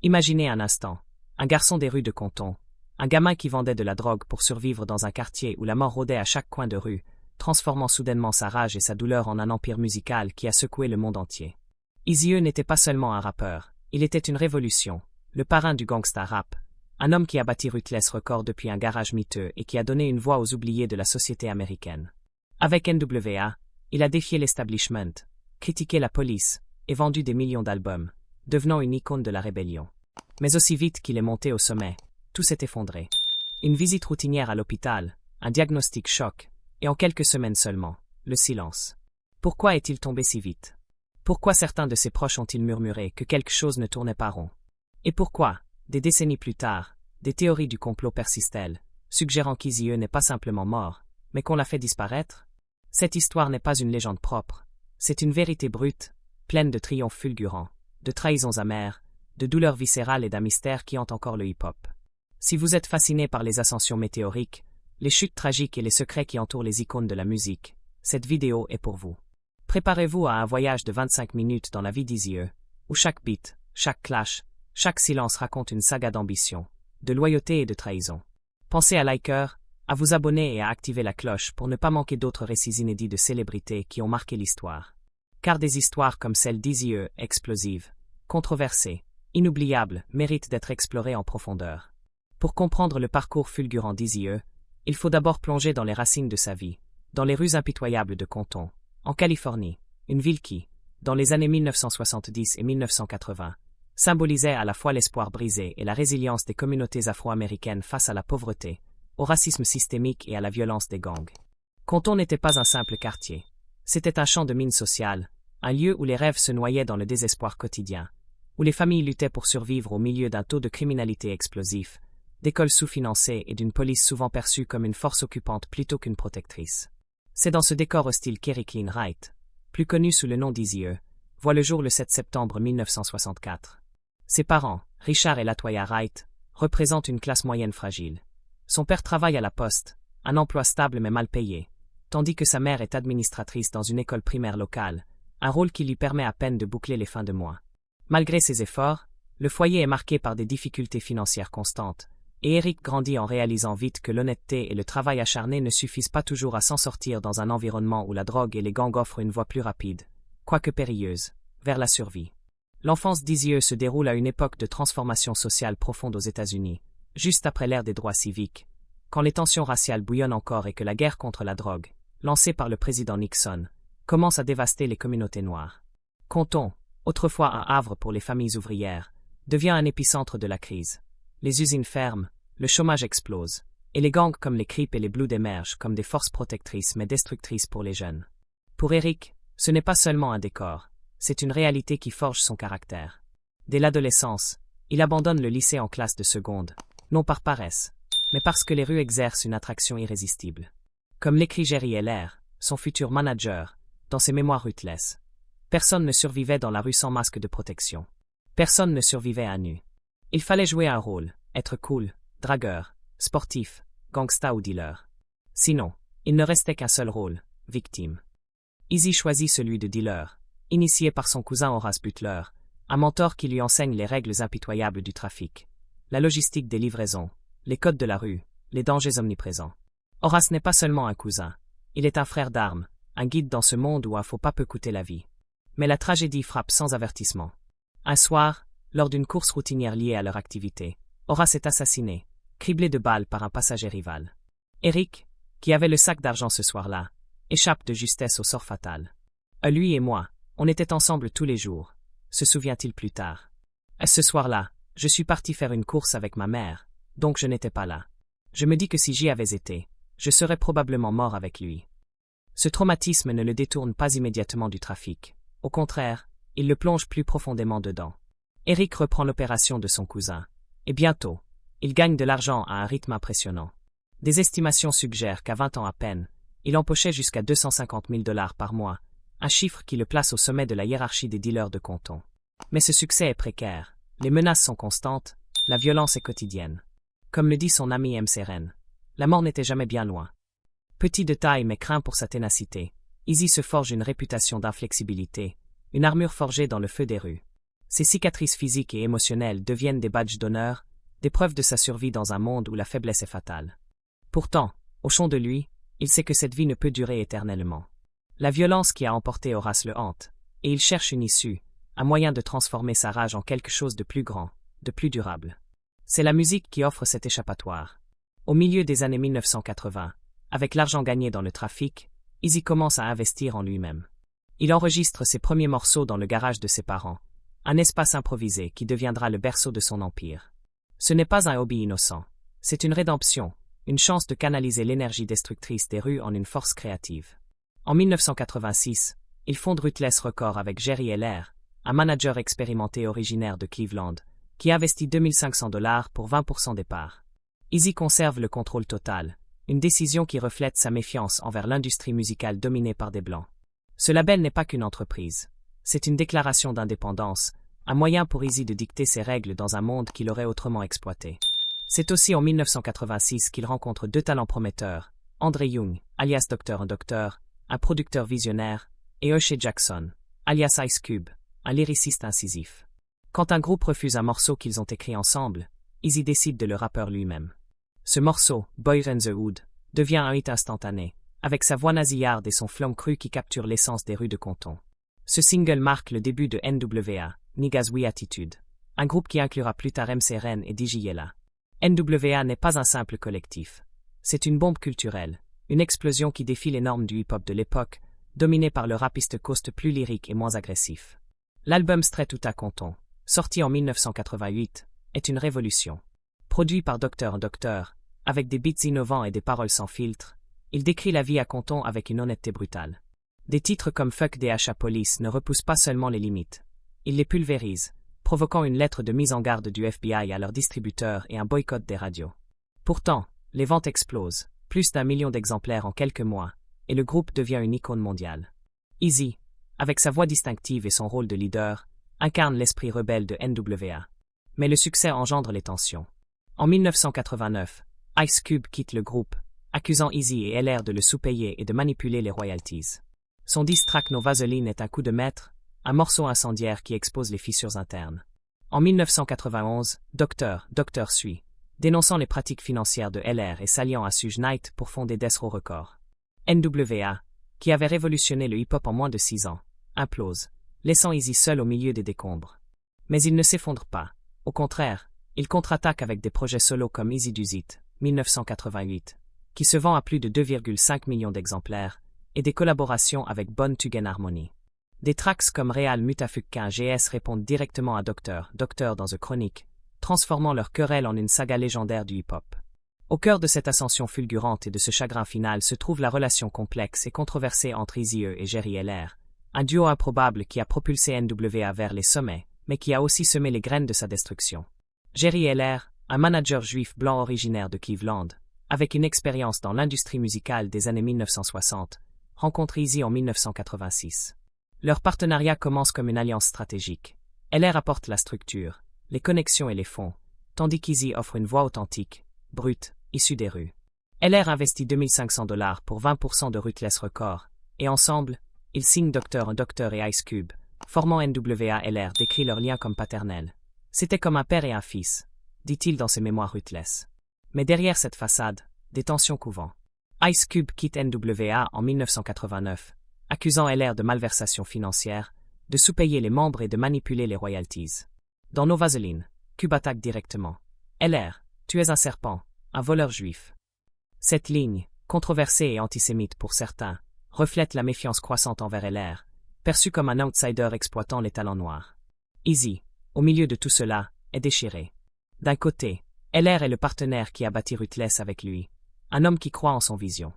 Imaginez un instant, un garçon des rues de Compton, un gamin qui vendait de la drogue pour survivre dans un quartier où la mort rôdait à chaque coin de rue, transformant soudainement sa rage et sa douleur en un empire musical qui a secoué le monde entier. Eazy-E n'était pas seulement un rappeur, il était une révolution, le parrain du gangsta rap, un homme qui a bâti Ruthless Records depuis un garage miteux et qui a donné une voix aux oubliés de la société américaine. Avec NWA, il a défié l'establishment, critiqué la police et vendu des millions d'albums, devenant une icône de la rébellion. Mais aussi vite qu'il est monté au sommet, tout s'est effondré. Une visite routinière à l'hôpital, un diagnostic choc, et en quelques semaines seulement, le silence. Pourquoi est-il tombé si vite? Pourquoi certains de ses proches ont-ils murmuré que quelque chose ne tournait pas rond? Et pourquoi, des décennies plus tard, des théories du complot persistent-elles, suggérant qu'Eazy-E n'est pas simplement mort, mais qu'on l'a fait disparaître? Cette histoire n'est pas une légende propre, c'est une vérité brute, pleine de triomphes fulgurants, de trahisons amères, de douleurs viscérales et d'un mystère qui hante encore le hip-hop. Si vous êtes fasciné par les ascensions météoriques, les chutes tragiques et les secrets qui entourent les icônes de la musique, cette vidéo est pour vous. Préparez-vous à un voyage de 25 minutes dans la vie d'Eazy-E, où chaque beat, chaque clash, chaque silence raconte une saga d'ambition, de loyauté et de trahison. Pensez à liker, à vous abonner et à activer la cloche pour ne pas manquer d'autres récits inédits de célébrités qui ont marqué l'histoire. Car des histoires comme celle d'Eazy-E, explosives, controversées, inoubliables, méritent d'être explorées en profondeur. Pour comprendre le parcours fulgurant d'Eazy-E, il faut d'abord plonger dans les racines de sa vie, dans les rues impitoyables de Compton, en Californie, une ville qui, dans les années 1970 et 1980, symbolisait à la fois l'espoir brisé et la résilience des communautés afro-américaines face à la pauvreté, au racisme systémique et à la violence des gangs. Compton n'était pas un simple quartier. C'était un champ de mines sociales, un lieu où les rêves se noyaient dans le désespoir quotidien, où les familles luttaient pour survivre au milieu d'un taux de criminalité explosif, d'écoles sous-financées et d'une police souvent perçue comme une force occupante plutôt qu'une protectrice. C'est dans ce décor hostile qu'Eric Lynn Wright, plus connu sous le nom d'Eazy-E, voit le jour le 7 septembre 1964. Ses parents, Richard et Latoya Wright, représentent une classe moyenne fragile. Son père travaille à la poste, un emploi stable mais mal payé, tandis que sa mère est administratrice dans une école primaire locale, un rôle qui lui permet à peine de boucler les fins de mois. Malgré ses efforts, le foyer est marqué par des difficultés financières constantes, et Eric grandit en réalisant vite que l'honnêteté et le travail acharné ne suffisent pas toujours à s'en sortir dans un environnement où la drogue et les gangs offrent une voie plus rapide, quoique périlleuse, vers la survie. L'enfance d'Eazy-E se déroule à une époque de transformation sociale profonde aux États-Unis, juste après l'ère des droits civiques, quand les tensions raciales bouillonnent encore et que la guerre contre la drogue, lancée par le président Nixon, commence à dévaster les communautés noires. Compton, autrefois un havre pour les familles ouvrières, devient un épicentre de la crise. Les usines ferment, le chômage explose, et les gangs comme les Crips et les Bloods émergent comme des forces protectrices mais destructrices pour les jeunes. Pour Eric, ce n'est pas seulement un décor, c'est une réalité qui forge son caractère. Dès l'adolescence, il abandonne le lycée en classe de seconde, non par paresse, mais parce que les rues exercent une attraction irrésistible. Comme l'écrit Jerry Heller, son futur manager, dans ses mémoires Ruthless, personne ne survivait dans la rue sans masque de protection. Personne ne survivait à nu. Il fallait jouer un rôle, être cool, dragueur, sportif, gangsta ou dealer. Sinon, il ne restait qu'un seul rôle, victime. Eazy choisit celui de dealer, initié par son cousin Horace Butler, un mentor qui lui enseigne les règles impitoyables du trafic, la logistique des livraisons, les codes de la rue, les dangers omniprésents. Horace n'est pas seulement un cousin, il est un frère d'armes, un guide dans ce monde où un faux pas peut coûter la vie. Mais la tragédie frappe sans avertissement. Un soir, lors d'une course routinière liée à leur activité, Horace est assassiné, criblé de balles par un passager rival. Eric, qui avait le sac d'argent ce soir-là, échappe de justesse au sort fatal. Lui et moi, on était ensemble tous les jours, se souvient-il plus tard. Ce soir-là, je suis parti faire une course avec ma mère, donc je n'étais pas là. Je me dis que si j'y avais été, je serais probablement mort avec lui. Ce traumatisme ne le détourne pas immédiatement du trafic. Au contraire, il le plonge plus profondément dedans. Eric reprend l'opération de son cousin. Et bientôt, il gagne de l'argent à un rythme impressionnant. Des estimations suggèrent qu'à 20 ans à peine, il empochait jusqu'à 250 000 $ par mois, un chiffre qui le place au sommet de la hiérarchie des dealers de Compton. Mais ce succès est précaire, les menaces sont constantes, la violence est quotidienne. Comme le dit son ami MC Ren, la mort n'était jamais bien loin. Petit de taille mais craint pour sa ténacité, Eazy se forge une réputation d'inflexibilité, une armure forgée dans le feu des rues. Ses cicatrices physiques et émotionnelles deviennent des badges d'honneur, des preuves de sa survie dans un monde où la faiblesse est fatale. Pourtant, au fond de lui, il sait que cette vie ne peut durer éternellement. La violence qui a emporté Horace le hante, et il cherche une issue, un moyen de transformer sa rage en quelque chose de plus grand, de plus durable. C'est la musique qui offre cet échappatoire. Au milieu des années 1980, avec l'argent gagné dans le trafic, Eazy commence à investir en lui-même. Il enregistre ses premiers morceaux dans le garage de ses parents, un espace improvisé qui deviendra le berceau de son empire. Ce n'est pas un hobby innocent, c'est une rédemption, une chance de canaliser l'énergie destructrice des rues en une force créative. En 1986, il fonde Ruthless Records avec Jerry Heller, un manager expérimenté originaire de Cleveland, qui investit $2 500 pour 20% des parts. Eazy conserve le contrôle total, une décision qui reflète sa méfiance envers l'industrie musicale dominée par des Blancs. Ce label n'est pas qu'une entreprise. C'est une déclaration d'indépendance, un moyen pour Eazy de dicter ses règles dans un monde qu'il aurait autrement exploité. C'est aussi en 1986 qu'il rencontre deux talents prometteurs, André Young, alias Dr. un producteur visionnaire, et O'Shea Jackson, alias Ice Cube, un lyriciste incisif. Quand un groupe refuse un morceau qu'ils ont écrit ensemble, Eazy décide de le rappeur lui-même. Ce morceau, Boys in the Hood, devient un hit instantané, avec sa voix nasillarde et son flegme cru qui capture l'essence des rues de Compton. Ce single marque le début de NWA, Niggas We Attitude, un groupe qui inclura plus tard MC Ren et DJ Yella. NWA n'est pas un simple collectif. C'est une bombe culturelle, une explosion qui défie les normes du hip-hop de l'époque, dominé par le rap East Coast plus lyrique et moins agressif. L'album Straight Outta Compton, sorti en 1988, est une révolution. Produit par Dr. Avec des beats innovants et des paroles sans filtre, il décrit la vie à Compton avec une honnêteté brutale. Des titres comme Fuck DHA Police ne repoussent pas seulement les limites. Il les pulvérise, provoquant une lettre de mise en garde du FBI à leurs distributeurs et un boycott des radios. Pourtant, les ventes explosent, plus d'1 million d'exemplaires en quelques mois, et le groupe devient une icône mondiale. Eazy, avec sa voix distinctive et son rôle de leader, incarne l'esprit rebelle de NWA. Mais le succès engendre les tensions. En 1989, Ice Cube quitte le groupe, accusant Eazy et LR de le sous-payer et de manipuler les royalties. Son diss track No Vaseline est un coup de maître, un morceau incendiaire qui expose les fissures internes. En 1991, Dr. suit, dénonçant les pratiques financières de LR et s'alliant à Suge Knight pour fonder Death Row Records. NWA, qui avait révolutionné le hip-hop en moins de 6 ans, implose, laissant Eazy seul au milieu des décombres. Mais il ne s'effondre pas. Au contraire, il contre-attaque avec des projets solos comme Eazy Duzit, 1988, qui se vend à plus de 2,5 millions d'exemplaires, et des collaborations avec Bone Thugs-n-Harmony. Des tracks comme Real Mutafuk GS répondent directement à Dr. dans The Chronic, transformant leur querelle en une saga légendaire du hip-hop. Au cœur de cette ascension fulgurante et de ce chagrin final se trouve la relation complexe et controversée entre Eazy et Jerry Heller, un duo improbable qui a propulsé NWA vers les sommets, mais qui a aussi semé les graines de sa destruction. Jerry Heller, un manager juif blanc originaire de Cleveland, avec une expérience dans l'industrie musicale des années 1960, rencontre Eazy en 1986. Leur partenariat commence comme une alliance stratégique. Heller apporte la structure, les connexions et les fonds, tandis qu'Eazy offre une voix authentique, brute, issue des rues. Heller investit $2 500 pour 20% de Ruthless Records, et ensemble, ils signent Dr. et Ice Cube, formant NWA. Heller décrit leur lien comme paternel. C'était comme un père et un fils, dit-il dans ses mémoires Ruthless. Mais derrière cette façade, des tensions couvant. Ice Cube quitte NWA en 1989, accusant Heller de malversation financière, de sous-payer les membres et de manipuler les royalties. Dans No Vaseline, Cube attaque directement. Heller, tu es un serpent, un voleur juif. Cette ligne, controversée et antisémite pour certains, reflète la méfiance croissante envers Heller, perçu comme un outsider exploitant les talents noirs. Eazy, au milieu de tout cela, est déchiré. D'un côté, Heller est le partenaire qui a bâti Ruthless avec lui, un homme qui croit en son vision.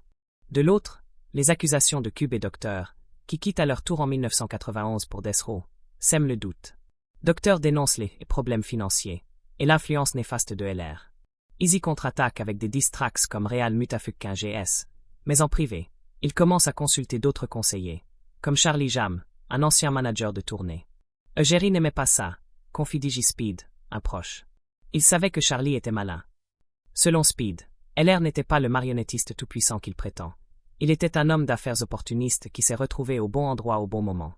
De l'autre, les accusations de Cube et Dr., qui quittent à leur tour en 1991 pour Death Row, sèment le doute. Dr. dénonce les problèmes financiers et l'influence néfaste de Heller. Eazy contre-attaque avec des diss tracks comme Real Mutafuk GS, mais en privé, il commence à consulter d'autres conseillers, comme Charlie Jam, un ancien manager de tournée. Jerry n'aimait pas ça, confie DJ Speed, un proche. Il savait que Charlie était malin. Selon Speed, Heller n'était pas le marionnettiste tout-puissant qu'il prétend. Il était un homme d'affaires opportuniste qui s'est retrouvé au bon endroit au bon moment.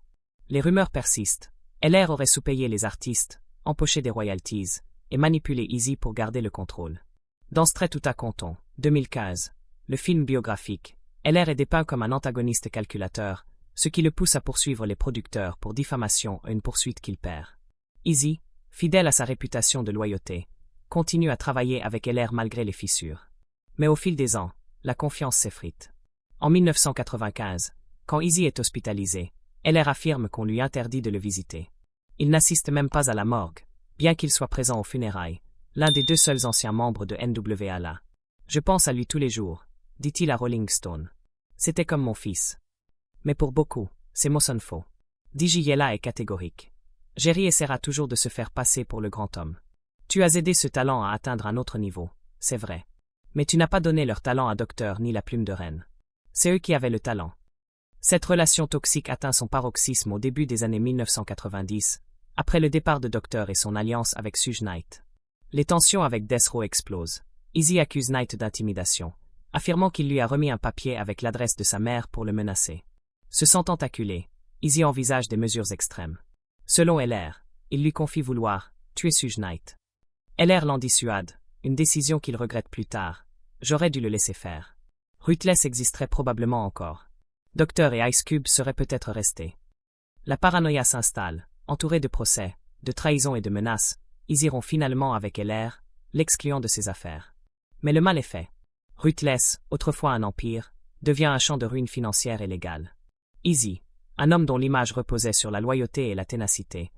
Les rumeurs persistent, LR aurait sous-payé les artistes, empoché des royalties, et manipulé Easy pour garder le contrôle. Dans Straight Outta Compton, 2015, le film biographique, LR est dépeint comme un antagoniste calculateur, ce qui le pousse à poursuivre les producteurs pour diffamation à une poursuite qu'il perd. Easy, fidèle à sa réputation de loyauté, continue à travailler avec LR malgré les fissures. Mais au fil des ans, la confiance s'effrite. En 1995, quand Easy est hospitalisé, LR affirme qu'on lui interdit de le visiter. Il n'assiste même pas à la morgue, bien qu'il soit présent aux funérailles, l'un des deux seuls anciens membres de NWA là. Je pense à lui tous les jours, dit-il à Rolling Stone. C'était comme mon fils. Mais pour beaucoup, ces mots sonnent faux. DJ Yella est catégorique. Jerry essaiera toujours de se faire passer pour le grand homme. Tu as aidé ce talent à atteindre un autre niveau, c'est vrai. Mais tu n'as pas donné leur talent à Docteur ni la plume de reine. C'est eux qui avaient le talent. Cette relation toxique atteint son paroxysme au début des années 1990, après le départ de Docteur et son alliance avec Suge Knight. Les tensions avec Death Row explosent. Easy accuse Knight d'intimidation, affirmant qu'il lui a remis un papier avec l'adresse de sa mère pour le menacer. Se sentant acculé, Easy envisage des mesures extrêmes. Selon LR, il lui confie vouloir tuer Suge Knight. LR l'en dissuade, une décision qu'il regrette plus tard. J'aurais dû le laisser faire. Ruthless existerait probablement encore. Docteur et Ice Cube seraient peut-être restés. La paranoïa s'installe, entourée de procès, de trahisons et de menaces. Ils iront finalement avec LR, l'excluant de ses affaires. Mais le mal est fait. Ruthless, autrefois un empire, devient un champ de ruines financières et légales. Easy, un homme dont l'image reposait sur la loyauté et la ténacité,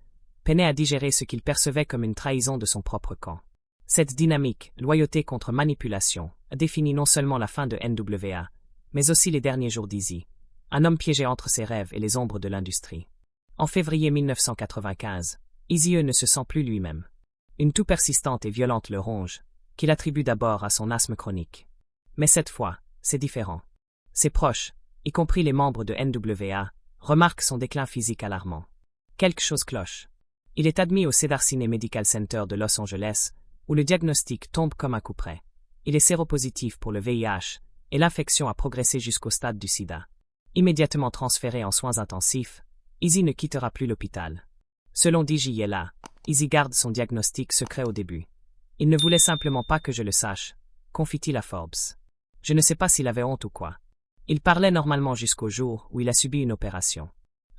peinait à digérer ce qu'il percevait comme une trahison de son propre camp. Cette dynamique, loyauté contre manipulation, définit non seulement la fin de NWA, mais aussi les derniers jours d'Easy, un homme piégé entre ses rêves et les ombres de l'industrie. En février 1995, Eazy-E ne se sent plus lui-même. Une toux persistante et violente le ronge, qu'il attribue d'abord à son asthme chronique. Mais cette fois, c'est différent. Ses proches, y compris les membres de NWA, remarquent son déclin physique alarmant. Quelque chose cloche. Il est admis au Cedars-Sinai Medical Center de Los Angeles, où le diagnostic tombe comme un coup près. Il est séropositif pour le VIH, et l'infection a progressé jusqu'au stade du sida. Immédiatement transféré en soins intensifs, Easy ne quittera plus l'hôpital. Selon DJ Yella, Easy garde son diagnostic secret au début. Il ne voulait simplement pas que je le sache, confie-t-il à Forbes. Je ne sais pas s'il avait honte ou quoi. Il parlait normalement jusqu'au jour où il a subi une opération.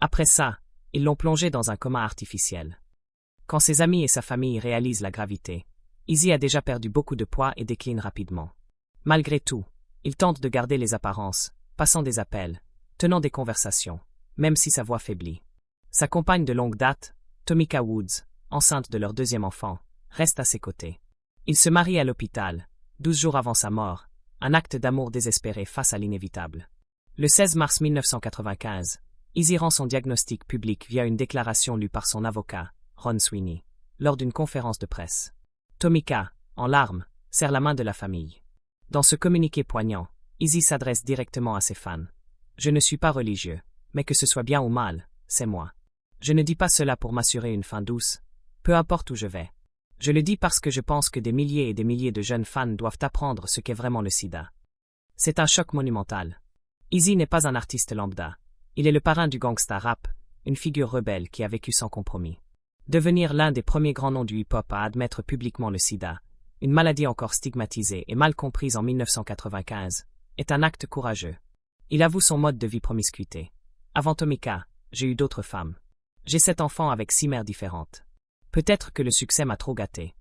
Après ça, ils l'ont plongé dans un coma artificiel. Quand ses amis et sa famille réalisent la gravité, Easy a déjà perdu beaucoup de poids et décline rapidement. Malgré tout, il tente de garder les apparences, passant des appels, tenant des conversations, même si sa voix faiblit. Sa compagne de longue date, Tomika Woods, enceinte de leur deuxième enfant, reste à ses côtés. Il se marie à l'hôpital, 12 jours avant sa mort, un acte d'amour désespéré face à l'inévitable. Le 16 mars 1995, Easy rend son diagnostic public via une déclaration lue par son avocat, Ron Sweeney, lors d'une conférence de presse. Tomika, en larmes, serre la main de la famille. Dans ce communiqué poignant, Easy s'adresse directement à ses fans. Je ne suis pas religieux, mais que ce soit bien ou mal, c'est moi. Je ne dis pas cela pour m'assurer une fin douce, peu importe où je vais. Je le dis parce que je pense que des milliers et des milliers de jeunes fans doivent apprendre ce qu'est vraiment le sida. C'est un choc monumental. Easy n'est pas un artiste lambda. Il est le parrain du gangsta rap, une figure rebelle qui a vécu sans compromis. Devenir l'un des premiers grands noms du hip-hop à admettre publiquement le sida, une maladie encore stigmatisée et mal comprise en 1995, est un acte courageux. Il avoue son mode de vie promiscuité. Avant Tomika, j'ai eu d'autres femmes. J'ai 7 enfants avec 6 mères différentes. Peut-être que le succès m'a trop gâté.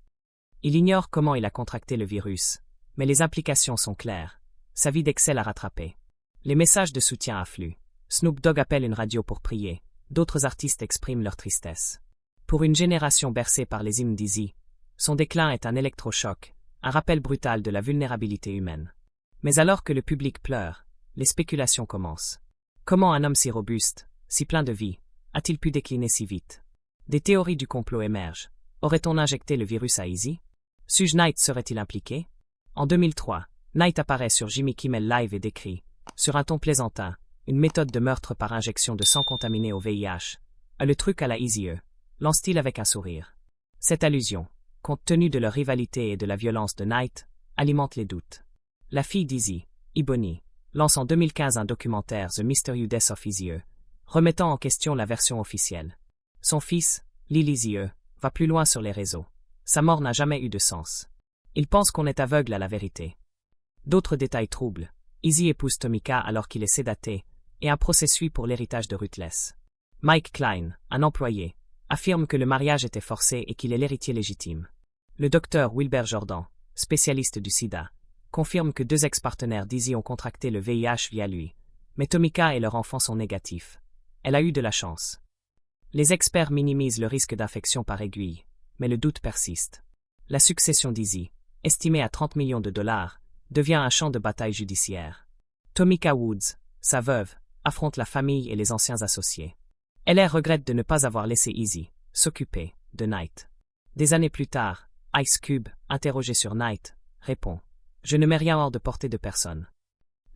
Il ignore comment il a contracté le virus, mais les implications sont claires. Sa vie d'Excel a rattrapé. Les messages de soutien affluent. Snoop Dogg appelle une radio pour prier. D'autres artistes expriment leur tristesse. Pour une génération bercée par les hymnes d'Easy, son déclin est un électrochoc, un rappel brutal de la vulnérabilité humaine. Mais alors que le public pleure, les spéculations commencent. Comment un homme si robuste, si plein de vie, a-t-il pu décliner si vite? Des théories du complot émergent. Aurait-on injecté le virus à Easy? Suge Knight serait-il impliqué? En 2003, Knight apparaît sur Jimmy Kimmel Live et décrit, sur un ton plaisantin, une méthode de meurtre par injection de sang contaminé au VIH. Le truc à la Eazy-E, lance-t-il avec un sourire. Cette allusion, compte tenu de leur rivalité et de la violence de Knight, alimente les doutes. La fille d'Easy, Ebony, lance en 2015 un documentaire The Mysterious Death of Eazy-E, remettant en question la version officielle. Son fils, Lilizieux, va plus loin sur les réseaux. Sa mort n'a jamais eu de sens. Il pense qu'on est aveugle à la vérité. D'autres détails troublent. Eazy épouse Tomika alors qu'il est sédaté, et un procès suit pour l'héritage de Ruthless. Mike Klein, un employé, affirme que le mariage était forcé et qu'il est l'héritier légitime. Le docteur Wilbert Jordan, spécialiste du sida, confirme que 2 ex-partenaires d'Eazy ont contracté le VIH via lui, mais Tomika et leur enfant sont négatifs. Elle a eu de la chance. Les experts minimisent le risque d'infection par aiguille, mais le doute persiste. La succession d'Eazy, estimée à 30 millions de dollars, devient un champ de bataille judiciaire. Tomika Woods, sa veuve, affronte la famille et les anciens associés. LR regrette de ne pas avoir laissé Eazy s'occuper de Knight. Des années plus tard, Ice Cube, interrogé sur Knight, répond « Je ne mets rien hors de portée de personne ».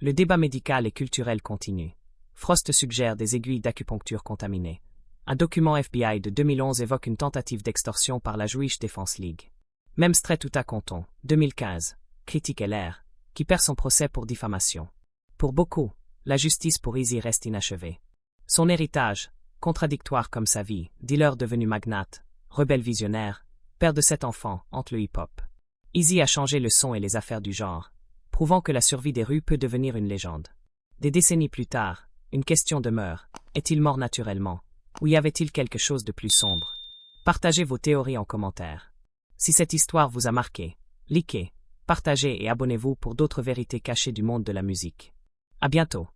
Le débat médical et culturel continue. Frost suggère des aiguilles d'acupuncture contaminées. Un document FBI de 2011 évoque une tentative d'extorsion par la Jewish Defense League. Même Strait Compton, 2015, critique LR, qui perd son procès pour diffamation. Pour beaucoup, la justice pour Eazy reste inachevée. Son héritage, contradictoire comme sa vie, dealer devenu magnate, rebelle visionnaire, père de 7 enfants, hante le hip-hop. Eazy a changé le son et les affaires du genre, prouvant que la survie des rues peut devenir une légende. Des décennies plus tard, une question demeure. Est-il mort naturellement? Ou y avait-il quelque chose de plus sombre? Partagez vos théories en commentaire. Si cette histoire vous a marqué, likez, partagez et abonnez-vous pour d'autres vérités cachées du monde de la musique. À bientôt.